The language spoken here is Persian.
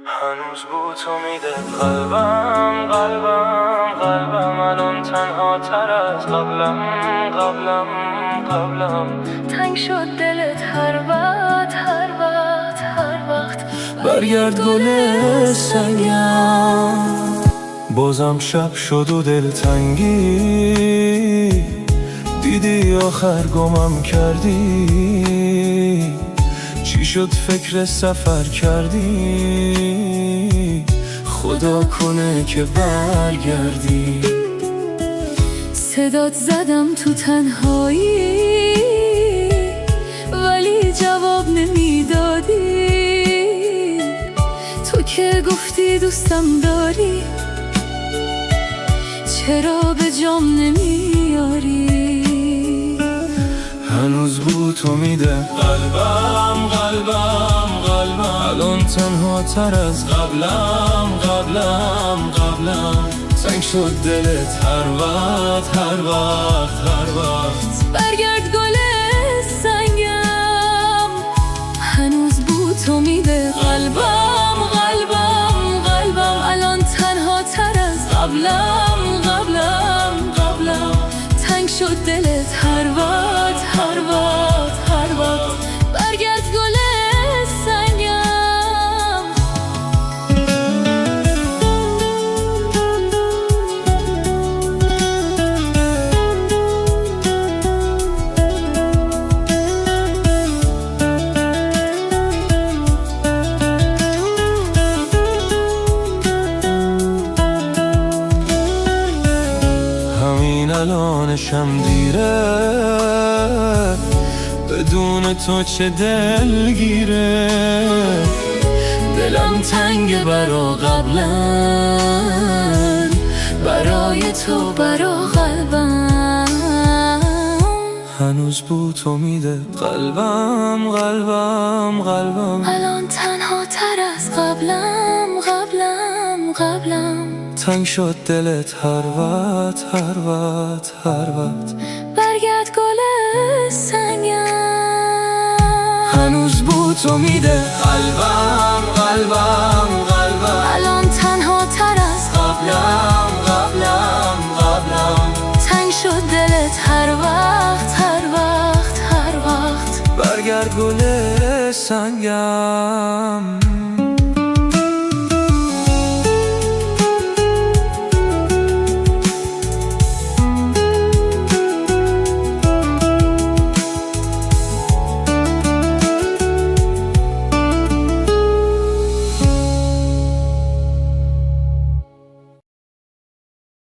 هنوز بو تو میده قلبم الان تنها تر از قبلم تنگ شد دلت هر وقت برگرد گل سنگم. بازم شب شد و دلتنگی، دیدی آخر گمم کردی. چی شد فکر سفر کردی؟ خدا کنه که برگردی. صدات زدم تو تنهایی ولی جواب نمیدادی. تو که گفتی دوستم داری، چرا به جام نمیاری؟ هنوز بو تو میده قلبم الان تنها تر از قبلم تنگ شد دلت هر وقت برگرد گل سنگم. هنوز بو تو میده قلبم الان تنها تر از قبلم تنگ شد دلت هر وقت برگرد گل سنگم. همین الانشم دیره، بدون تو چه دلگیره. دلم تنگ برا قبلن، برای تو برا قلبم. هنوز بو تو میده قلبم الان تنها تر از قبلم تنگ شد دلت هر وقت برگرد گل سنگم. هنوز بو تو میده قلبم الان تنها تر از قبلم تنگ شد دلت هر وقت برگرد گل سنگم.